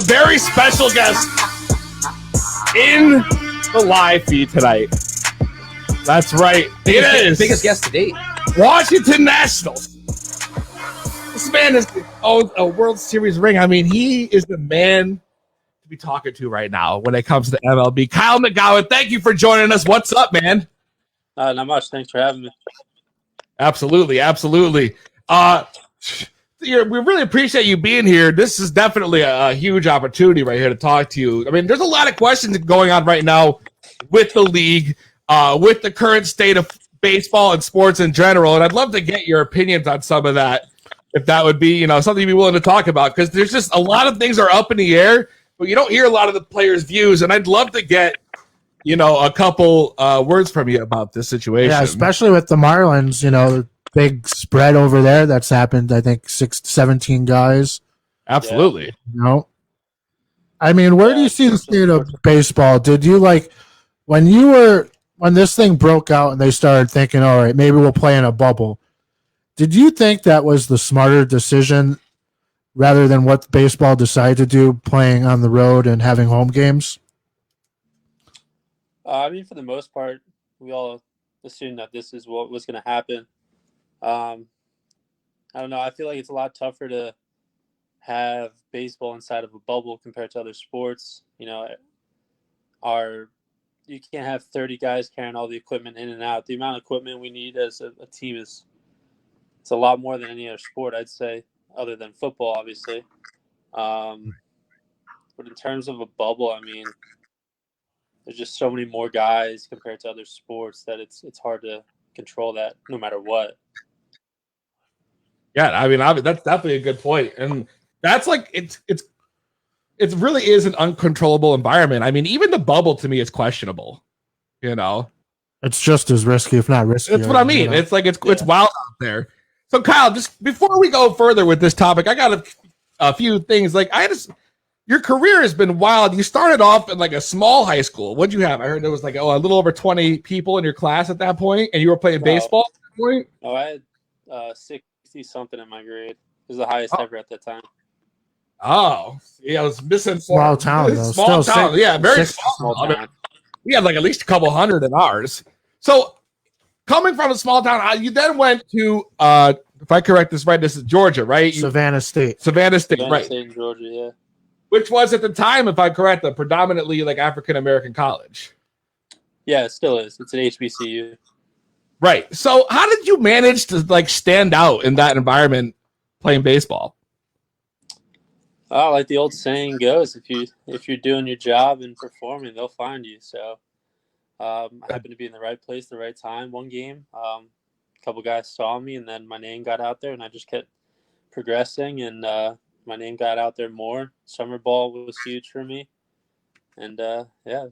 very special guest in the live feed tonight. That's right. Biggest guest to date. Washington Nationals. This man is a World Series ring. I mean, he is the man to be talking to right now when it comes to MLB. Kyle McGowin, thank you for joining us. What's up, man? Not much. Thanks for having me. Absolutely. We really appreciate you being here. This is definitely a huge opportunity right here to talk to you. I mean, there's a lot of questions going on right now with the league, with the current state of baseball and sports in general, and I'd love to get your opinions on some of that, if that would be, something you'd be willing to talk about, because there's just a lot of things are up in the air, but you don't hear a lot of the players' views, and I'd love to get a couple words from you about this situation. Yeah, especially with the Marlins, big spread over there that's happened. I think 17 guys. Absolutely. I mean, where do you see the state of baseball? Did you when this thing broke out and they started thinking, all right, maybe we'll play in a bubble? Did you think that was the smarter decision rather than what baseball decided to do, playing on the road and having home games? I mean, for the most part, we all assumed that this is what was going to happen. I don't know. I feel like it's a lot tougher to have baseball inside of a bubble compared to other sports. You can't have 30 guys carrying all the equipment in and out. The amount of equipment we need as a team it's a lot more than any other sport, I'd say, other than football, obviously. But in terms of a bubble, I mean, there's just so many more guys compared to other sports that it's hard to control that no matter what. Yeah, I mean, that's definitely a good point, and that's like it really is an uncontrollable environment. I mean, even the bubble to me is questionable. It's just as risky, if not risky. That's what I mean. It's like it's wild out there. So, Kyle, just before we go further with this topic, I got a few things. Your career has been wild. You started off in like a small high school. What'd you have? I heard there was like a little over 20 people in your class at that point, and you were playing baseball at that point? Oh, I had 60-something in my grade. It was the highest ever at that time. Oh, yeah, I was missing small town. Though. Small Still town, yeah, very small town. I mean, we had like at least a couple hundred in ours. So, coming from a small town, you then went to, if I correct this right, this is Georgia, right? Savannah State, Savannah right? State in Georgia, yeah. Which was at the time, if I'm correct, a predominantly like African American college. Yeah, it still is. It's an HBCU. Right. So how did you manage to stand out in that environment playing baseball? Oh, like the old saying goes, if you're doing your job and performing, they'll find you. So I happened to be in the right place, the right time. One game, a couple guys saw me, and then my name got out there, and I just kept progressing, and my name got out there more. Summer ball was huge for me, and yeah.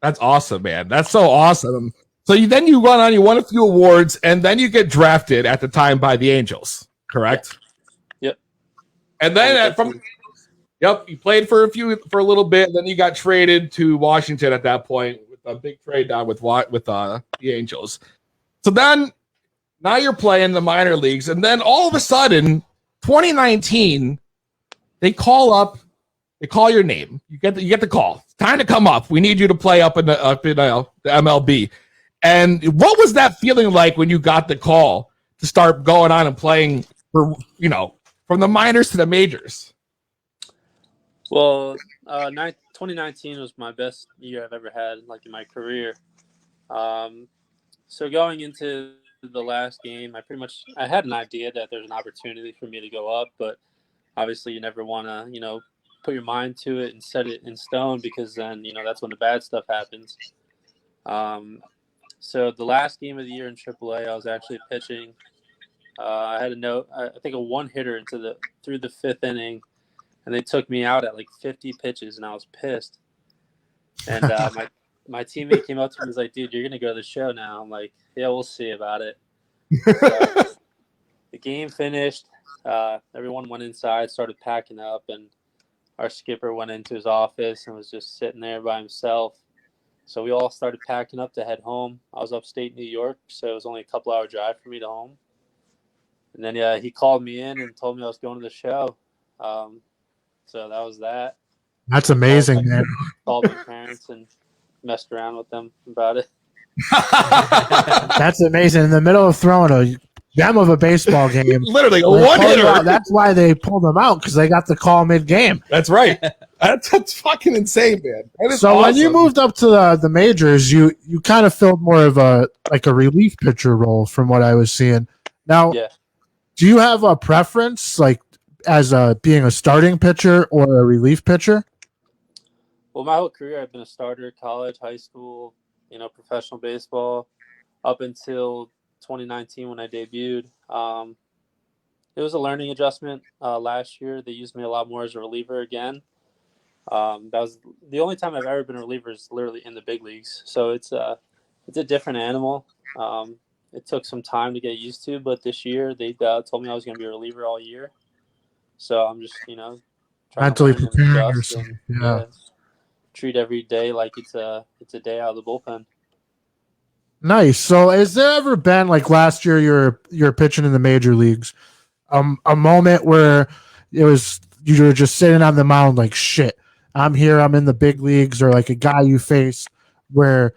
That's awesome, man. That's so awesome. So you won a few awards, and then you get drafted at the time by the Angels, correct? Yep. And then you played for a little bit, and then you got traded to Washington at that point with a big trade down with the Angels. So then now you're playing the minor leagues, and then all of a sudden, 2019, they call your name. You get the call. It's time to come up. We need you to play up in the MLB. And what was that feeling like when you got the call to start going on and playing for from the minors to the majors? Well, 2019 was my best year I've ever had, in my career. So going into the last game, I had an idea that there's an opportunity for me to go up, but obviously you never want to, put your mind to it and set it in stone, because then, that's when the bad stuff happens. So the last game of the year in AAA, I was actually pitching. I had I think a one-hitter through the fifth inning, and they took me out at 50 pitches, and I was pissed. And my teammate came up to me and was like, "Dude, you're gonna go to the show now." I'm like, "Yeah, we'll see about it." So, the game finished. Everyone went inside, started packing up, and our skipper went into his office and was just sitting there by himself. So we all started packing up to head home. I was upstate New York, so it was only a couple-hour drive for me to home. And then he called me in and told me I was going to the show. So that was that. That's amazing, man. Called my parents and messed around with them about it. That's amazing. In the middle of throwing a gem of a baseball game, Literally a they one pulled you hitter. out. That's why they pulled them out, because they got the call mid-game. That's right. That's fucking insane, man. That is So awesome. when you moved up to the majors, you kind of filled more of a relief pitcher role, from what I was seeing. Now, Yeah. do you have a preference, like as being a starting pitcher or a relief pitcher? Well, my whole career, I've been a starter, college, high school, professional baseball, up until 2019 when I debuted. It was a learning adjustment. Last year, they used me a lot more as a reliever again. That was the only time I've ever been a reliever is literally in the big leagues. So it's a different animal. It took some time to get used to, but this year they told me I was going to be a reliever all year. So I'm just, trying Mentally to learn and preparing adjust yourself. and Yeah. treat every day like it's a day out of the bullpen. Nice. So has there ever been, like last year, you're pitching in the major leagues, a moment where it was you were just sitting on the mound like, shit, I'm here, I'm in the big leagues, or like a guy you face where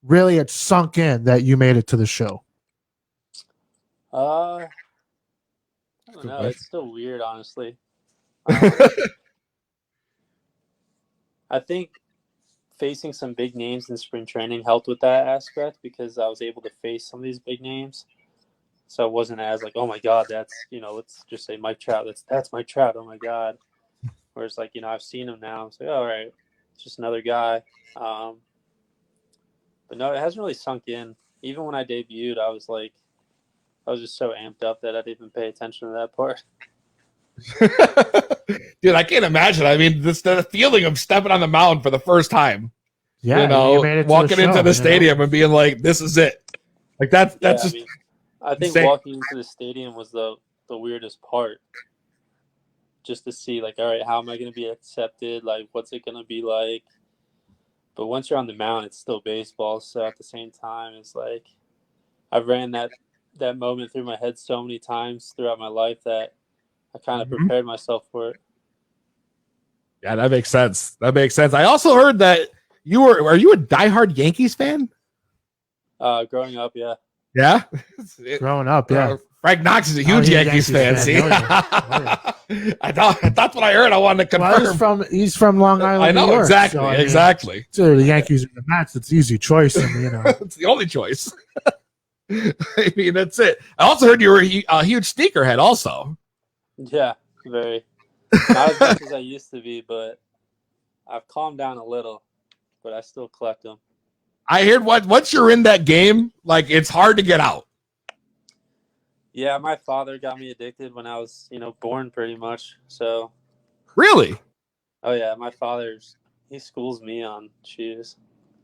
really it sunk in that you made it to the show? I don't know. It's still weird, honestly. I think facing some big names in spring training helped with that aspect because I was able to face some of these big names. So it wasn't as like, oh my God, that's, let's just say Mike Trout. That's Mike Trout. Oh my God. Whereas like, I've seen him now. It's like, all right, it's just another guy. But no, it hasn't really sunk in. Even when I debuted, I was just so amped up that I didn't even pay attention to that part. Dude, I can't imagine. I mean, the feeling of stepping on the mound for the first time. Yeah, you made it walking to into the show, stadium and being like, "This is it." Like that's just. I think insane. walking into the stadium was the weirdest part. Just to see, like, all right, how am I going to be accepted? Like, what's it going to be like? But once you're on the mound, it's still baseball. So at the same time, it's like I've ran that moment through my head so many times throughout my life that I kind of prepared myself for it. Yeah, that makes sense. I also heard that are you a diehard Yankees fan? Growing up, yeah. Yeah? Growing up, yeah. Frank Knox is a huge Yankees fan. See? Oh, yeah. I thought that's what I heard. I wanted to confirm. Well, he's from Long Island, I know, New York, exactly. so, Exactly. So the Yankees are the Mets. It's an easy choice. It's the only choice. I mean, that's it. I also heard you were a huge sneakerhead also. Yeah, very. Not as much as I used to be, but I've calmed down a little, but I still collect them. I heard once you're in that game, like it's hard to get out. Yeah, my father got me addicted when I was, born pretty much. So. Really? Oh yeah, my he schools me on shoes.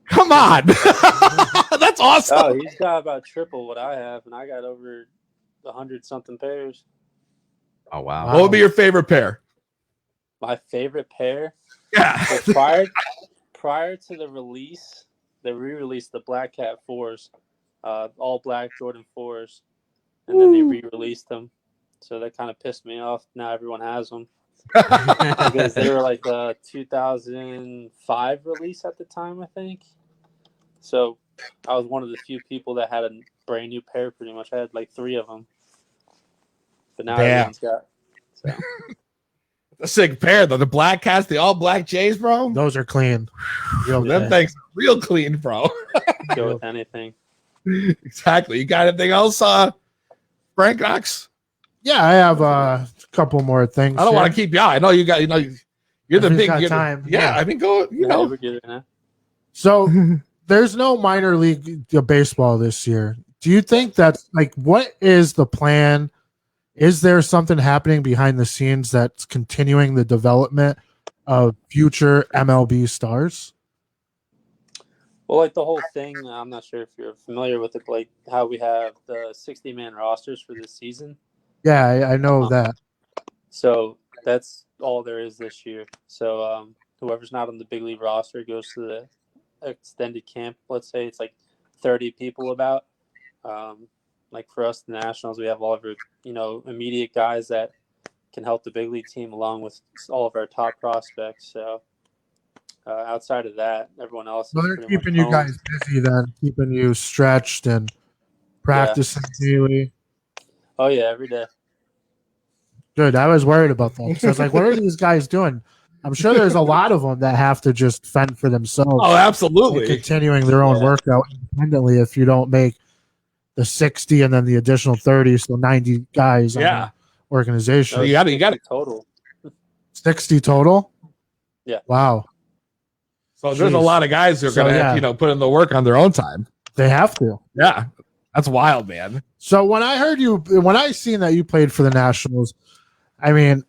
Come on. That's awesome. Oh, he's got about triple what I have, and I got over 100-something pairs. Oh wow. What would be your favorite pair? My favorite pair? Yeah. So prior to the release, they re-released the Black Cat 4s, all black Jordan 4s, and then they re-released them. So that kind of pissed me off. Now everyone has them. Because they were like a 2005 release at the time, I think. So I was one of the few people that had a brand new pair pretty much. I had like 3 of them. But now everyone's got. So. A sick pair though. The Black Cats, the all black Jays, bro. Those are clean. Them things real clean, bro. Go with anything. Exactly. You got anything else, Frank Knox? Yeah, I have a couple more things. I don't want to keep you out. I know you got. You're the big time. Yeah, I mean, go. We're good now. So there's no minor league baseball this year. Do you think that's like what is the plan? Is there something happening behind the scenes that's continuing the development of future MLB stars? Well, like the whole thing, I'm not sure if you're familiar with it, like how we have the 60-man rosters for this season. Yeah, I know that. So that's all there is this year. So whoever's not on the big league roster goes to the extended camp. Let's say it's like 30 people about. Like for us, the Nationals, we have all of our, immediate guys that can help the big league team along with all of our top prospects. So outside of that, everyone else is Well, they're pretty keeping much you guys busy then, keeping you stretched and practicing daily. Oh yeah, every day. Good. I was worried about that. So I was like, what are these guys doing? I'm sure there's a lot of them that have to just fend for themselves. Oh, absolutely. And continuing their own workout independently if you don't make the 60 and then the additional 30, so 90 guys on the organization. So you got it total. 60 total? Yeah. Wow. So there's a lot of guys who are going to have, put in the work on their own time. They have to. Yeah. That's wild, man. So when I seen that you played for the Nationals, I mean,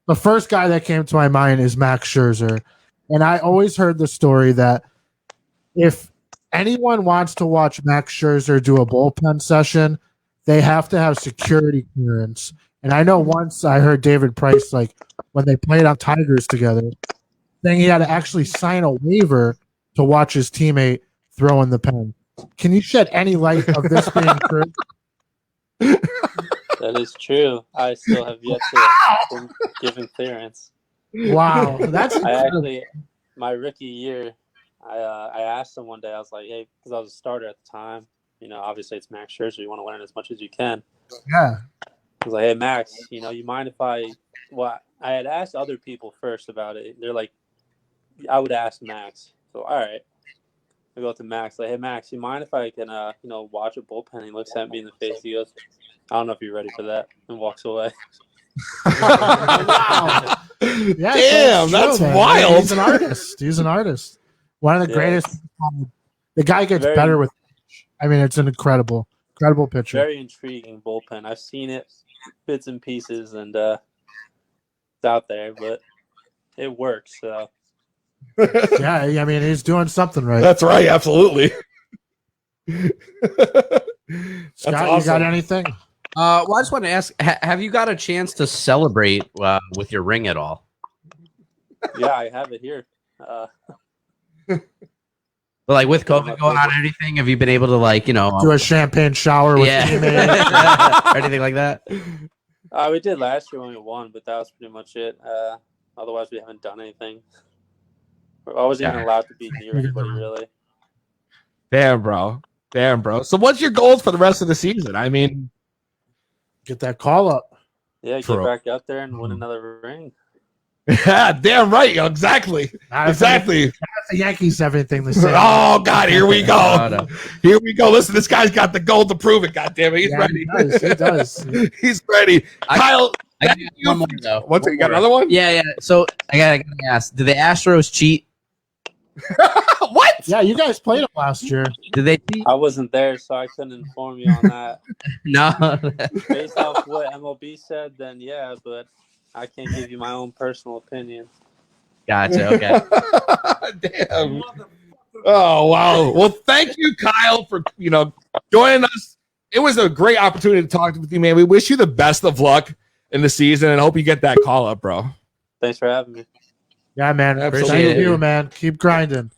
the first guy that came to my mind is Max Scherzer. And I always heard the story that if anyone wants to watch Max Scherzer do a bullpen session, they have to have security clearance. And I know once I heard David Price, like when they played on Tigers together, saying he had to actually sign a waiver to watch his teammate throw in the pen. Can you shed any light of this being true? That is true. I still have yet to been given clearance. Wow, that's my rookie year. I asked him one day. I was like, "Hey," because I was a starter at the time. Obviously it's Max Scherzer. You want to learn as much as you can. Yeah. I was like, "Hey, Max, you mind if I?" Well, I had asked other people first about it. They're like, "I would ask Max." So all right. I go to Max, like, "Hey, Max, you mind if I can, watch a bullpen?" He looks at me in the face. He goes, "I don't know if you're ready for that," and walks away. Wow. Yeah, damn, that's wild. He's an artist. He's an artist. One of the greatest. The guy gets better with. I mean, it's an incredible pitcher. Very intriguing bullpen. I've seen it, bits and pieces, and it's out there, but it works. So. Yeah, I mean, he's doing something right. That's right, absolutely. Scott, awesome. You got anything? Well, I just want to ask: have you got a chance to celebrate with your ring at all? Yeah, I have it here. But like with COVID going on, and everything, have you been able to do a champagne shower with teammates or anything like that? We did last year when we won, but that was pretty much it. Otherwise, we haven't done anything. I wasn't even allowed to be near anybody, really. Damn, bro. So what's your goals for the rest of the season? I mean, get that call up. Yeah, get back out there and win another ring. Yeah, damn right. Exactly. Exactly. The Yankees have anything to say. Oh, God, here we go. No. Here we go. Listen, this guy's got the gold to prove it. God damn it. He's ready. He does. He's ready. Kyle. I got one more, though. You got another one? Yeah. So I got to ask, did the Astros cheat? What? Yeah, you guys played them last year. Did they cheat? I wasn't there, so I couldn't inform you on that. No. Based off what MLB said, then yeah, but I can't give you my own personal opinion. Gotcha. Okay. Damn. Oh, wow. Well, thank you, Kyle, for joining us. It was a great opportunity to talk with you, man. We wish you the best of luck in the season and hope you get that call up, bro. Thanks for having me. Yeah, man. Absolutely. Appreciate you, man. Keep grinding.